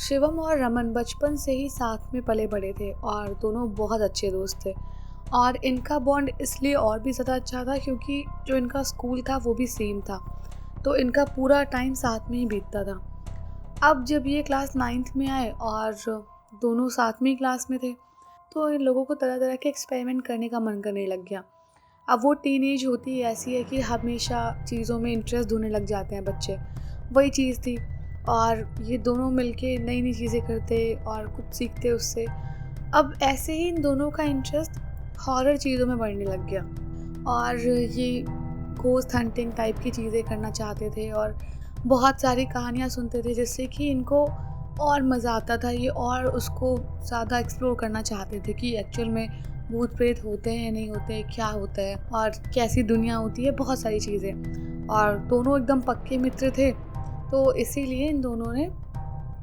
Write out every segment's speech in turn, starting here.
शिवम और रमन बचपन से ही साथ में पले बड़े थे और दोनों बहुत अच्छे दोस्त थे। और इनका बॉन्ड इसलिए और भी ज़्यादा अच्छा था क्योंकि जो इनका स्कूल था वो भी सेम था। तो इनका पूरा टाइम साथ में ही बीतता था। अब जब ये क्लास 9th में आए और दोनों साथ में ही क्लास में थे, तो इन लोगों को तरह तरह के एक्सपेरिमेंट करने का मन करने लग गया। अब वो टीनेज होती ऐसी है कि हमेशा चीज़ों में इंटरेस्ट ढूंढने लग जाते हैं बच्चे। वही चीज़ थी। और ये दोनों मिलके नई नई चीज़ें करते और कुछ सीखते उससे। अब ऐसे ही इन दोनों का इंटरेस्ट हॉरर चीज़ों में बढ़ने लग गया और ये घोस्ट हंटिंग टाइप की चीज़ें करना चाहते थे और बहुत सारी कहानियाँ सुनते थे जिससे कि इनको और मज़ा आता था। ये और उसको ज़्यादा एक्सप्लोर करना चाहते थे कि एक्चुअल में भूत प्रेत होते हैं नहीं होते, क्या होता है और कैसी दुनिया होती है, बहुत सारी चीज़ें। और दोनों एकदम पक्के मित्र थे, तो इसीलिए इन दोनों ने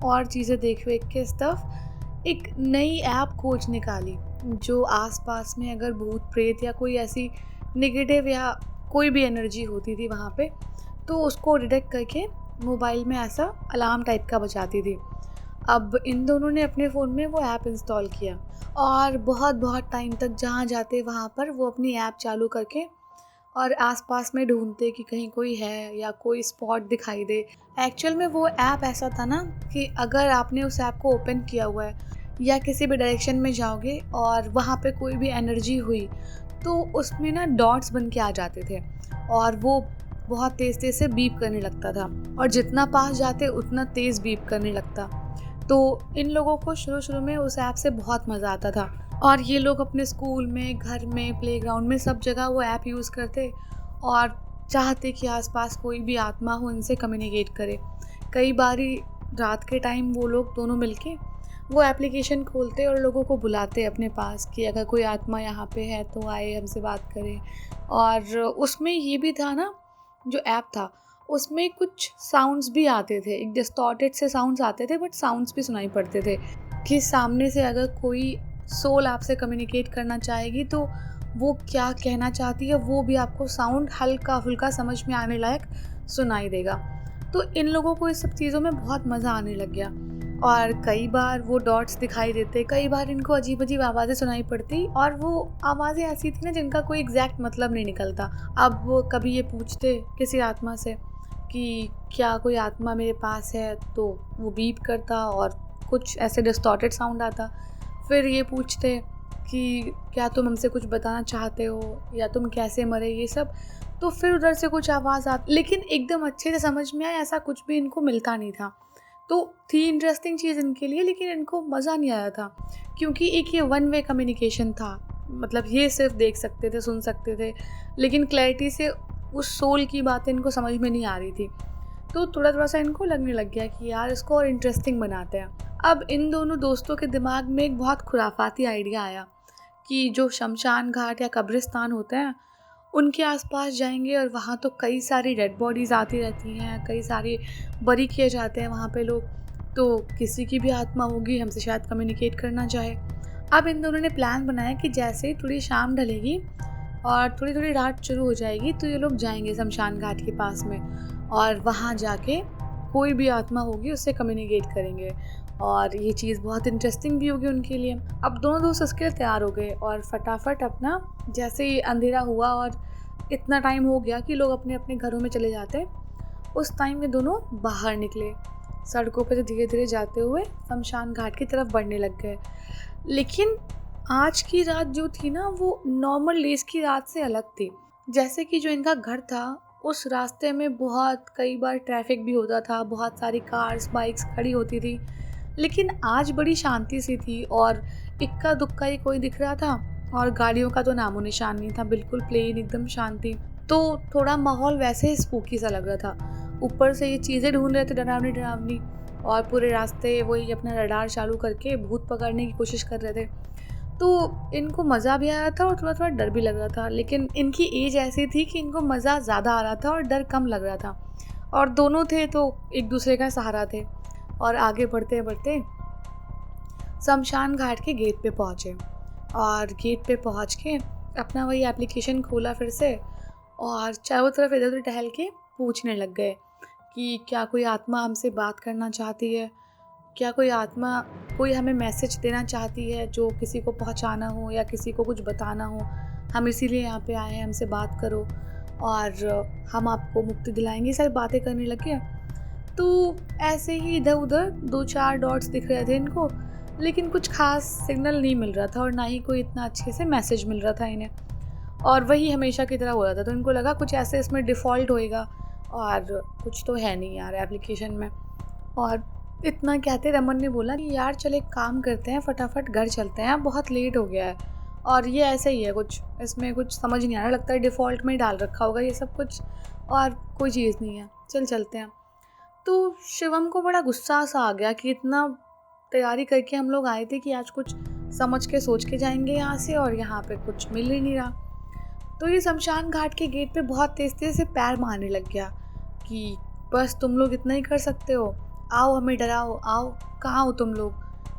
और चीज़ें देख वेख के स्टफ एक नई ऐप खोज निकाली जो आसपास में अगर भूत प्रेत या कोई ऐसी नेगेटिव या कोई भी एनर्जी होती थी वहाँ पे, तो उसको डिटेक्ट करके मोबाइल में ऐसा अलार्म टाइप का बजाती थी। अब इन दोनों ने अपने फ़ोन में वो ऐप इंस्टॉल किया और बहुत बहुत टाइम तक जहाँ जाते वहाँ पर वो अपनी ऐप चालू करके और आसपास में ढूंढते कि कहीं कोई है या कोई स्पॉट दिखाई दे। एक्चुअल में वो ऐप ऐसा था ना कि अगर आपने उस ऐप को ओपन किया हुआ है या किसी भी डायरेक्शन में जाओगे और वहाँ पे कोई भी एनर्जी हुई, तो उसमें ना डॉट्स बन के आ जाते थे और वो बहुत तेज़ तेज़ से बीप करने लगता था और जितना पास जाते उतना तेज़ बीप करने लगता। तो इन लोगों को शुरू में उस ऐप से बहुत मज़ा आता था और ये लोग अपने स्कूल में, घर में, प्लेग्राउंड में सब जगह वो ऐप यूज़ करते और चाहते कि आसपास कोई भी आत्मा हो इनसे कम्युनिकेट करे। कई बारी रात के टाइम वो लोग दोनों मिलके वो एप्लीकेशन खोलते और लोगों को बुलाते अपने पास कि अगर कोई आत्मा यहाँ पे है तो आए हमसे बात करे। और उसमें ये भी था ना, जो ऐप था उसमें कुछ साउंड्स भी आते थे, एक डिस्टॉर्टेड से साउंड्स आते थे बट साउंड्स भी सुनाई पड़ते थे कि सामने से अगर कोई सोल आपसे कम्युनिकेट करना चाहेगी तो वो क्या कहना चाहती है वो भी आपको साउंड हल्का फुल्का समझ में आने लायक सुनाई देगा। तो इन लोगों को इस सब चीज़ों में बहुत मज़ा आने लग गया और कई बार वो डॉट्स दिखाई देते, कई बार इनको अजीब अजीब आवाज़ें सुनाई पड़ती और वो आवाज़ें ऐसी थी ना जिनका कोई एग्जैक्ट मतलब नहीं निकलता। अब वो कभी ये पूछते किसी आत्मा से कि क्या कोई आत्मा मेरे पास है, तो वो बीप करता और कुछ ऐसे डिस्टॉर्टेड साउंड आता। फिर ये पूछते कि क्या तुम हमसे कुछ बताना चाहते हो या तुम कैसे मरे, ये सब। तो फिर उधर से कुछ आवाज़ आती, लेकिन एकदम अच्छे से समझ में आए ऐसा कुछ भी इनको मिलता नहीं था। तो थी इंटरेस्टिंग चीज़ इनके लिए, लेकिन इनको मज़ा नहीं आया था क्योंकि एक ये वन वे कम्युनिकेशन था। मतलब ये सिर्फ देख सकते थे, सुन सकते थे, लेकिन क्लैरिटी से उस सोल की बातें इनको समझ में नहीं आ रही थी। तो थोड़ा सा इनको लगने लग गया कि यार इसको और इंटरेस्टिंग बनाते हैं। अब इन दोनों दोस्तों के दिमाग में एक बहुत खुराफाती आइडिया आया कि जो शमशान घाट या कब्रिस्तान होते हैं उनके आसपास जाएंगे और वहाँ तो कई सारी डेड बॉडीज़ आती रहती हैं, कई सारे बरी किए जाते हैं वहाँ पे लोग। तो किसी की भी आत्मा होगी हमसे शायद कम्युनिकेट करना चाहे। अब इन दोनों ने प्लान बनाया कि जैसे ही थोड़ी शाम ढलेगी और थोड़ी थोड़ी रात शुरू हो जाएगी तो ये लोग जाएंगे शमशान घाट के पास में और वहाँ जाके कोई भी आत्मा होगी उससे कम्युनिकेट करेंगे और ये चीज़ बहुत इंटरेस्टिंग भी होगी उनके लिए। अब दोनों दोस्त उसके लिए तैयार हो गए और फटाफट अपना, जैसे ही अंधेरा हुआ और इतना टाइम हो गया कि लोग अपने अपने घरों में चले जाते, उस टाइम में दोनों बाहर निकले। सड़कों पर धीरे धीरे जाते हुए शमशान घाट की तरफ बढ़ने लग गए। लेकिन आज की रात जो थी ना वो नॉर्मल डेज की रात से अलग थी। जैसे कि जो इनका घर था उस रास्ते में बहुत कई बार ट्रैफिक भी होता था, बहुत सारी कार्स बाइक्स खड़ी होती थी, लेकिन आज बड़ी शांति सी थी और इक्का दुक्का ही कोई दिख रहा था और गाड़ियों का तो नामो निशान नहीं था, बिल्कुल प्लेन एकदम शांति। तो थोड़ा माहौल वैसे ही स्पूकी सा लग रहा था। ऊपर से ये चीज़ें ढूंढ रहे थे डरावनी डरावनी और पूरे रास्ते वही अपना रडार चालू करके भूत पकड़ने की कोशिश कर रहे थे। तो इनको मज़ा भी आ रहा था और थोड़ा थोड़ा डर भी लग रहा था, लेकिन इनकी एज ऐसी थी कि इनको मज़ा ज़्यादा आ रहा था और डर कम लग रहा था। और दोनों थे तो एक दूसरे का सहारा थे और आगे बढ़ते बढ़ते शमशान घाट के गेट पे पहुँचे और गेट पे पहुँच के अपना वही एप्लीकेशन खोला फिर से और चारों तरफ इधर उधर टहल के पूछने लग गए कि क्या कोई आत्मा हमसे बात करना चाहती है, क्या कोई आत्मा कोई हमें मैसेज देना चाहती है, जो किसी को पहुंचाना हो या किसी को कुछ बताना हो, हम इसीलिए यहाँ पे आए हैं, हमसे बात करो और हम आपको मुक्ति दिलाएंगे, ये सारी बातें करने लगे। तो ऐसे ही इधर उधर 2-4 डॉट्स दिख रहे थे इनको, लेकिन कुछ खास सिग्नल नहीं मिल रहा था और ना ही कोई इतना अच्छे से मैसेज मिल रहा था इन्हें, और वही हमेशा की तरह हो रहा था। तो इनको लगा कुछ ऐसे इसमें डिफ़ॉल्ट होएगा और कुछ तो है नहीं यार एप्लीकेशन में। और इतना कहते रमन ने बोला कि यार चल एक काम करते हैं, फटाफट घर चलते हैं, अब बहुत लेट हो गया है। और ये ऐसे ही है कुछ, इसमें कुछ समझ नहीं आ रहा, लगता है डिफ़ॉल्ट में ही डाल रखा होगा ये सब कुछ और कोई चीज़ नहीं है, चल चलते हैं। तो शिवम को बड़ा गुस्सा सा आ गया कि इतना तैयारी करके हम लोग आए थे कि आज कुछ समझ के सोच के जाएंगे यहाँ से, और यहाँ पे कुछ मिल ही नहीं रहा। तो ये शमशान घाट के गेट पे बहुत तेज तेज से पैर मारने लग गया कि बस तुम लोग इतना ही कर सकते हो, आओ हमें डराओ, आओ कहाँ हो तुम लोग,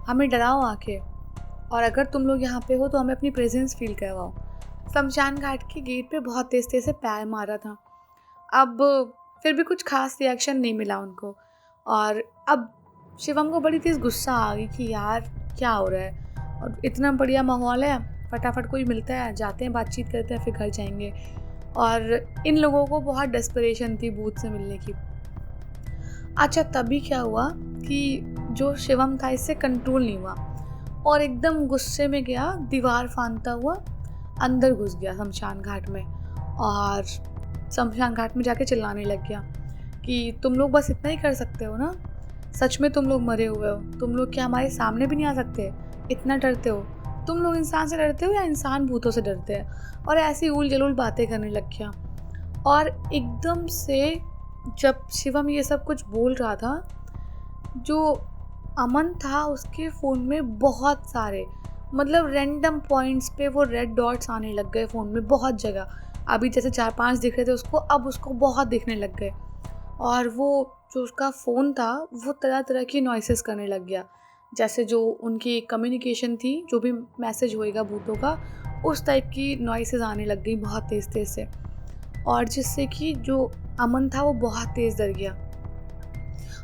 हमें डराओ आके, और अगर तुम लोग यहाँ पे हो तो हमें अपनी प्रेजेंस फील करवाओ। शमशान घाट के गेट पे बहुत तेज तेज से पैर मारा था। अब फिर भी कुछ खास रिएक्शन नहीं मिला उनको, और अब शिवम को बड़ी तेज़ गुस्सा आ गई कि यार क्या हो रहा है, और इतना बढ़िया माहौल है, फटाफट कोई मिलता है, जाते हैं, बातचीत करते हैं, फिर घर जाएंगे। और इन लोगों को बहुत डेस्परेशन थी भूत से मिलने की। अच्छा तभी क्या हुआ कि जो शिवम था इससे कंट्रोल नहीं हुआ और एकदम गुस्से में गया, दीवार फांदता हुआ अंदर घुस गया शमशान घाट में, और शमशान घाट में जाके चिल्लाने लग गया कि तुम लोग बस इतना ही कर सकते हो ना, सच में तुम लोग मरे हुए हो, तुम लोग क्या हमारे सामने भी नहीं आ सकते, इतना डरते हो, तुम लोग इंसान से डरते हो या इंसान भूतों से डरते हैं। और ऐसी उल जलूल बातें करने लग गया। और एकदम से जब शिवम ये सब कुछ बोल रहा था, जो अमन था उसके फ़ोन में बहुत सारे मतलब रैंडम पॉइंट्स पे वो रेड डॉट्स आने लग गए फ़ोन में बहुत जगह। अभी जैसे 4-5 दिख रहे थे उसको, अब उसको बहुत दिखने लग गए, और वो जो उसका फ़ोन था वो तरह तरह की नॉइसेस करने लग गया, जैसे जो उनकी कम्युनिकेशन थी, जो भी मैसेज होएगा भूतों का, उस टाइप की नॉइसेस आने लग गई बहुत तेज़ तेज़ से, और जिससे कि जो अमन था वो बहुत तेज़ डर गया।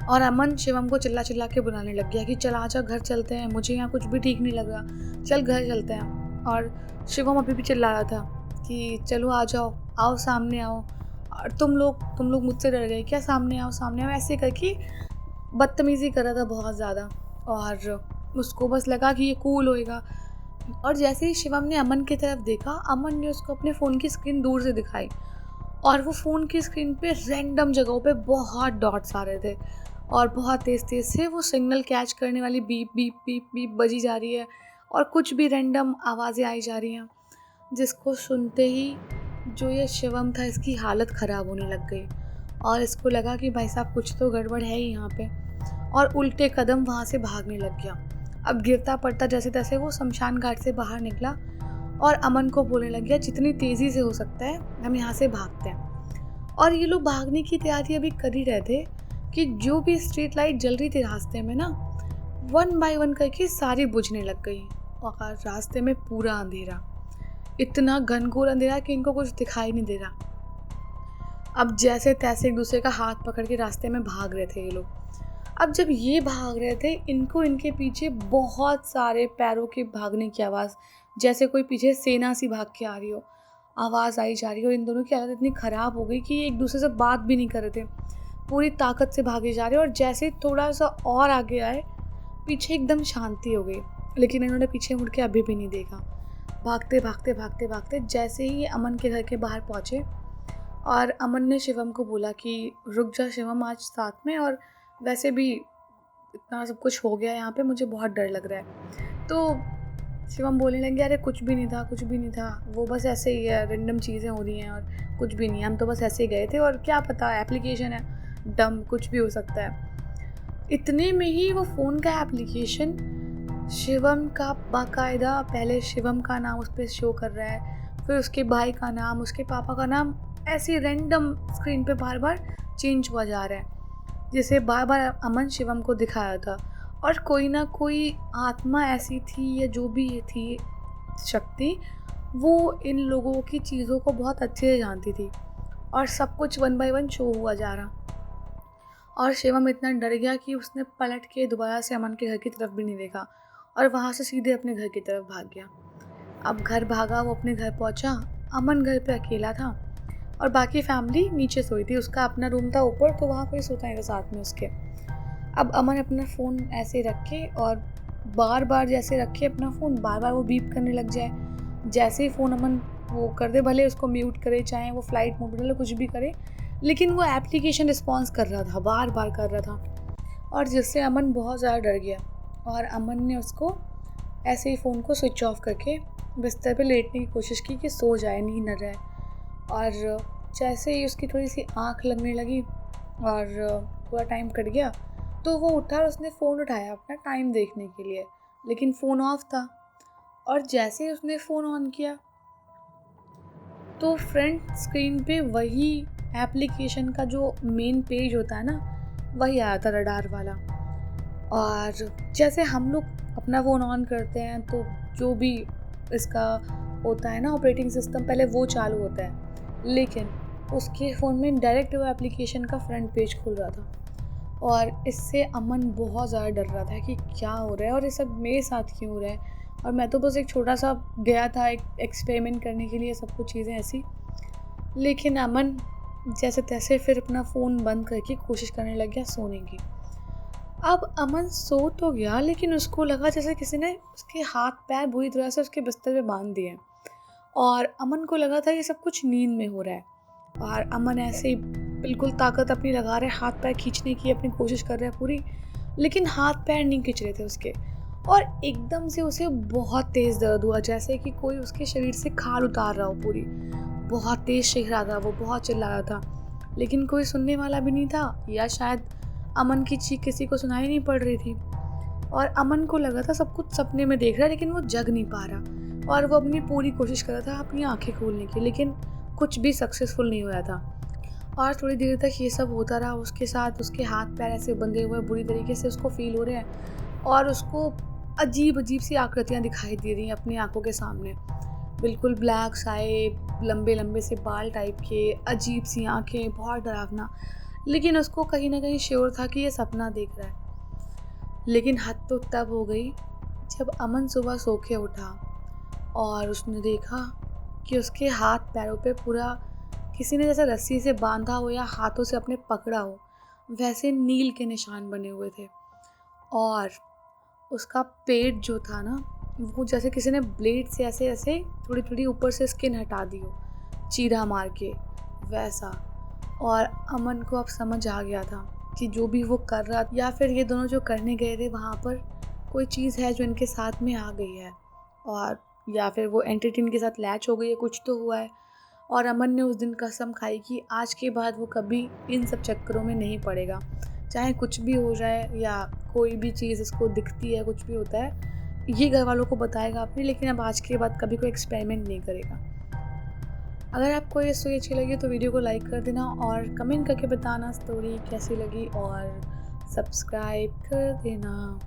और अमन शिवम को चिल्ला चिल्ला के बुलाने लग गया कि चल आजा, घर चलते हैं, मुझे यहाँ कुछ भी ठीक नहीं लग रहा, चल घर चलते हैं। और शिवम अभी भी चिल्ला रहा था कि चलो आ जाओ, आओ सामने आओ, और तुम लोग मुझसे डर गए क्या, सामने आओ सामने आओ, ऐसे करके बदतमीज़ी कर रहा था बहुत ज़्यादा। और उसको बस लगा कि ये कूल होएगा, और जैसे ही शिवम ने अमन की तरफ देखा, अमन ने उसको अपने फ़ोन की स्क्रीन दूर से दिखाई, और वो फ़ोन की स्क्रीन पे रैंडम जगहों पे बहुत डॉट्स आ रहे थे, और बहुत तेज़ तेज़ से वो सिग्नल कैच करने वाली बीप बीप बीप बीप बजी जा रही है, और कुछ भी रैंडम आवाज़ें आई जा रही हैं, जिसको सुनते ही जो ये शिवम था इसकी हालत ख़राब होने लग गई, और इसको लगा कि भाई साहब कुछ तो गड़बड़ है ही यहाँ पे, और उल्टे कदम वहाँ से भागने लग गया। अब गिरता पड़ता जैसे तैसे वो शमशान घाट से बाहर निकला और अमन को बोलने लग गया जितनी तेज़ी से हो सकता है हम यहाँ से भागते हैं। और ये लोग भागने की तैयारी अभी कर ही रहे थे कि जो भी स्ट्रीट लाइट जल रही थी रास्ते में ना, 1 बाय 1 करके सारी बुझने लग गई, और रास्ते में पूरा अंधेरा, इतना घनघोर अंधेरा कि इनको कुछ दिखाई नहीं दे रहा। अब जैसे तैसे एक दूसरे का हाथ पकड़ के रास्ते में भाग रहे थे ये लोग। अब जब ये भाग रहे थे, इनको इनके पीछे बहुत सारे पैरों के भागने की आवाज़, जैसे कोई पीछे सेना सी भाग के आ रही हो, आवाज़ आई जा रही है। और इन दोनों की हालत इतनी ख़राब हो गई कि ये एक दूसरे से बात भी नहीं कर रहे थे, पूरी ताकत से भागे जा रहे। और जैसे थोड़ा सा और आगे आए, पीछे एकदम शांति हो गई, लेकिन इन्होंने पीछे मुड़ के अभी भी नहीं देखा। भागते भागते भागते भागते जैसे ही ये अमन के घर के बाहर पहुँचे, और अमन ने शिवम को बोला कि रुक जा शिवम, आज साथ में, और वैसे भी इतना सब कुछ हो गया यहाँ पे, मुझे बहुत डर लग रहा है। तो शिवम बोलने लगे अरे कुछ भी नहीं था, कुछ भी नहीं था, वो बस ऐसे ही है, रैंडम चीज़ें हो रही हैं और कुछ भी नहीं, हम तो बस ऐसे ही गए थे, और क्या पता एप्लीकेशन है, डम, कुछ भी हो सकता है। इतने में ही वो फ़ोन का एप्लीकेशन शिवम का बाकायदा, पहले शिवम का नाम उस पर शो कर रहा है, फिर उसके भाई का नाम, उसके पापा का नाम, ऐसे रैंडम स्क्रीन पे बार बार चेंज हुआ जा रहा है, जिसे बार बार अमन शिवम को दिखाया था। और कोई ना कोई आत्मा ऐसी थी या जो भी ये थी शक्ति, वो इन लोगों की चीज़ों को बहुत अच्छे से जानती थी, और सब कुछ 1 बाय 1 शो हुआ जा रहा। और शिवम इतना डर गया कि उसने पलट के दोबारा से अमन के घर की तरफ भी नहीं देखा और वहाँ से सीधे अपने घर की तरफ भाग गया। अब घर भागा, वो अपने घर पहुँचा। अमन घर पे अकेला था और बाकी फैमिली नीचे सोई थी। उसका अपना रूम था ऊपर, तो वहाँ कोई सोता नहीं था साथ में उसके। अब अमन अपना फ़ोन ऐसे रख के और बार बार जैसे रखे अपना फ़ोन, बार बार वो बीप करने लग जाए। जैसे ही फ़ोन अमन वो कर दे, भले उसको म्यूट करे, चाहे वो फ्लाइट मोड डाले, कुछ भी करे, लेकिन वो एप्लीकेशन रिस्पॉन्स कर रहा था, बार बार कर रहा था। और जिससे अमन बहुत ज़्यादा डर गया और अमन ने उसको ऐसे ही फ़ोन को स्विच ऑफ करके बिस्तर पे लेटने की कोशिश की कि सो जाए, नींद न रहे। और जैसे ही उसकी थोड़ी सी आँख लगने लगी और थोड़ा टाइम कट गया, तो वो उठा और उसने फ़ोन उठाया अपना टाइम देखने के लिए, लेकिन फ़ोन ऑफ था। और जैसे ही उसने फ़ोन ऑन किया, तो फ्रंट स्क्रीन पे वही एप्लीकेशन का जो मेन पेज होता है ना, वही आया था, रडार वाला। और जैसे हम लोग अपना फ़ोन ऑन करते हैं तो जो भी इसका होता है ना ऑपरेटिंग सिस्टम, पहले वो चालू होता है, लेकिन उसके फ़ोन में डायरेक्ट वो एप्लीकेशन का फ्रंट पेज खुल रहा था। और इससे अमन बहुत ज़्यादा डर रहा था कि क्या हो रहा है और ये सब मेरे साथ क्यों हो रहा है। और मैं तो बस एक छोटा सा गया था एक एक्सपेरिमेंट करने के लिए, सब कुछ चीज़ें ऐसी। लेकिन अमन जैसे तैसे फिर अपना फ़ोन बंद करके कोशिश करने लग गया सोने की। अब अमन सो तो गया, लेकिन उसको लगा जैसे किसी ने उसके हाथ पैर बुरी तरह से उसके बिस्तर पे बांध दिए और अमन को लगा था ये सब कुछ नींद में हो रहा है। और अमन ऐसे ही बिल्कुल ताकत अपनी लगा रहे, हाथ पैर खींचने की अपनी कोशिश कर रहा है पूरी, लेकिन हाथ पैर नहीं खींच रहे थे उसके। और एकदम से उसे बहुत तेज़ दर्द हुआ, जैसे कि कोई उसके शरीर से खाल उतार रहा हो पूरी। बहुत तेज़ चीख रहा था वो, बहुत चिल्ला रहा था, लेकिन कोई सुनने वाला भी नहीं था, या शायद अमन की चीख किसी को सुनाई नहीं पड़ रही थी। और अमन को लगा था सब कुछ सपने में देख रहा है, लेकिन वो जग नहीं पा रहा और वो अपनी पूरी कोशिश कर रहा था अपनी आंखें खोलने की, लेकिन कुछ भी सक्सेसफुल नहीं हुआ था। और थोड़ी देर तक ये सब होता रहा उसके साथ। उसके हाथ पैर ऐसे बंधे हुए बुरी तरीके से उसको फील हो रहे हैं और उसको अजीब अजीब सी आकृतियाँ दिखाई दे रही हैं अपनी आंखों के सामने। बिल्कुल ब्लैक साए, लंबे लंबे से बाल टाइप के, अजीब सी आंखें, बहुत डरावना। लेकिन उसको कहीं ना कहीं श्योर था कि ये सपना देख रहा है। लेकिन हद तो तब हो गई जब अमन सुबह सो के उठा और उसने देखा कि उसके हाथ पैरों पे पूरा किसी ने जैसे रस्सी से बांधा हो या हाथों से अपने पकड़ा हो, वैसे नील के निशान बने हुए थे। और उसका पेट जो था ना, वो जैसे किसी ने ब्लेड से ऐसे ऐसे थोड़ी थोड़ी ऊपर से स्किन हटा दी हो, चीरा मार के, वैसा। और अमन को अब समझ आ गया था कि जो भी वो कर रहा, या फिर ये दोनों जो करने गए थे वहाँ पर, कोई चीज़ है जो इनके साथ में आ गई है, और या फिर वो एंटिटी इनके साथ लैच हो गई है, कुछ तो हुआ है। और अमन ने उस दिन कसम खाई कि आज के बाद वो कभी इन सब चक्करों में नहीं पड़ेगा, चाहे कुछ भी हो जाए या कोई भी चीज़ इसको दिखती है, कुछ भी होता है, ये घर वालों को बताएगा अपने, लेकिन अब आज के बाद कभी कोई एक्सपेरिमेंट नहीं करेगा। अगर आपको ये स्टोरी अच्छी लगी तो वीडियो को लाइक कर देना और कमेंट करके बताना स्टोरी कैसी लगी, और सब्सक्राइब कर देना।